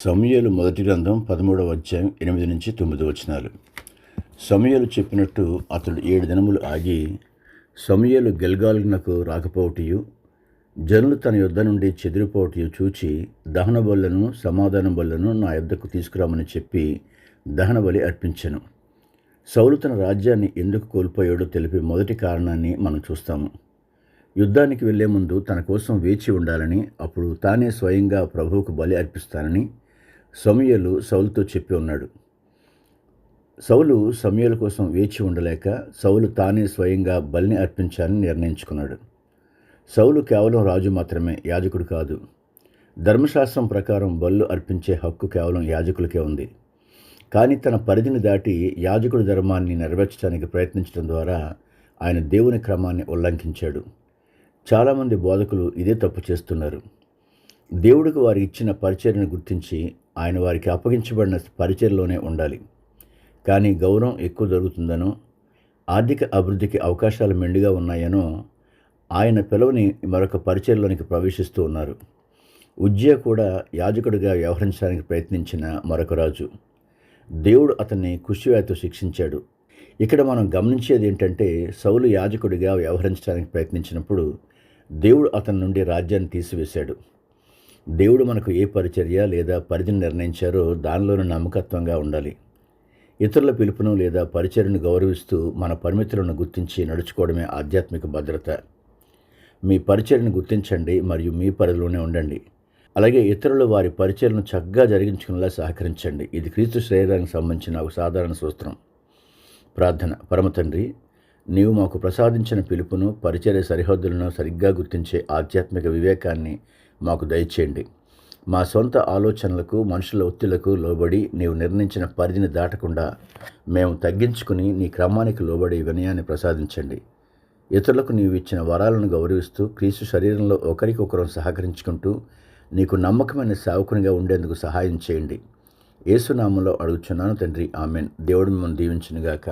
సమూయేలు మొదటి గ్రంథం 13వ అధ్యాయం 8-9 వచనాలు. సమూయేలు చెప్పినట్టు అతడు 7 దినములు ఆగి సమూయేలు గిల్గాలునకు రాకపోవటియు జనులు తన యొద్ద నుండి చెదిరిపోవటియు చూచి దహన బలులను సమాధాన బలులను నా యొద్దకు తీసుకురామని చెప్పి దహన బలి అర్పించెను. సౌలు తన రాజ్యాన్ని ఎందుకు కోల్పోయాడో తెలిపే మొదటి కారణాన్ని మనం చూస్తాము. యుద్ధానికి వెళ్లే ముందు తన కోసం వేచి ఉండాలని, అప్పుడు తానే స్వయంగా ప్రభువుకు బలి అర్పిస్తానని సమూయేలు సౌలుతో చెప్పి ఉన్నాడు. సౌలు సమూయేలు కోసం వేచి ఉండలేక సౌలు తానే స్వయంగా బలిని అర్పించాలని నిర్ణయించుకున్నాడు. సౌలు కేవలం రాజు మాత్రమే, యాజకుడు కాదు. ధర్మశాస్త్రం ప్రకారం బలులు అర్పించే హక్కు కేవలం యాజకులకే ఉంది. కానీ తన పరిధిని దాటి యాజకుడి ధర్మాన్ని నెరవేర్చడానికి ప్రయత్నించడం ద్వారా ఆయన దేవుని క్రమాన్ని ఉల్లంఘించాడు. చాలామంది బోధకులు ఇదే తప్పు చేస్తున్నారు. దేవుడికి వారికి ఇచ్చిన పరిచర్యను గుర్తించి ఆయన వారికి అప్పగించబడిన పరిచర్యలోనే ఉండాలి. కానీ గౌరవం ఎక్కువ దొరుకుతుందనో, ఆర్థిక అభివృద్ధికి అవకాశాలు మెండుగా ఉన్నాయనో ఆయన పిలువని మరొక పరిచర్యలోనికి ప్రవేశిస్తూ ఉన్నారు. ఉజ్జియా కూడా యాజకుడిగా వ్యవహరించడానికి ప్రయత్నించిన మరొక రాజు. దేవుడు అతన్ని కుష్టివ్యాధితో శిక్షించాడు. ఇక్కడ మనం గమనించేది ఏంటంటే, సౌలు యాజకుడిగా వ్యవహరించడానికి ప్రయత్నించినప్పుడు దేవుడు అతని నుండి రాజ్యాన్ని తీసివేశాడు. దేవుడు మనకు ఏ పరిచర్య లేదా పరిధిని నిర్ణయించారో దానిలోని నమ్మకత్వంగా ఉండాలి. ఇతరుల పిలుపును లేదా పరిచర్యను గౌరవిస్తూ మన పరిమితులను గుర్తించి నడుచుకోవడమే ఆధ్యాత్మిక భద్రత. మీ పరిచర్యను గుర్తించండి మరియు మీ పరిధిలోనే ఉండండి. అలాగే ఇతరులు వారి పరిచర్యను చక్కగా జరిగించుకునేలా సహకరించండి. ఇది క్రీస్తు శరీరానికి సంబంధించిన ఒక సాధారణ సూత్రం. ప్రార్థన. పరమ తండ్రి, నీవు మాకు ప్రసాదించిన పిలుపును, పరిచర్య సరిహద్దులను సరిగ్గా గుర్తించే ఆధ్యాత్మిక వివేకాన్ని మాకు దయచేయండి. మా సొంత ఆలోచనలకు, మనుషుల ఒత్తిళ్లకు లోబడి నీవు నిర్ణయించిన పరిధిని దాటకుండా మేము తగ్గించుకుని నీ క్రమానికి లోబడి వినయాన్ని ప్రసాదించండి. ఇతరులకు నీవు ఇచ్చిన వరాలను గౌరవిస్తూ క్రీస్తు శరీరంలో ఒకరికొకరం సహకరించుకుంటూ నీకు నమ్మకమైన సేవకునిగా ఉండేందుకు సహాయం చేయండి. యేసు నామములో అడుగుచున్నాను తండ్రి, ఆమెన్. దేవుడు మిమ్మల్ని దీవించునుగాక.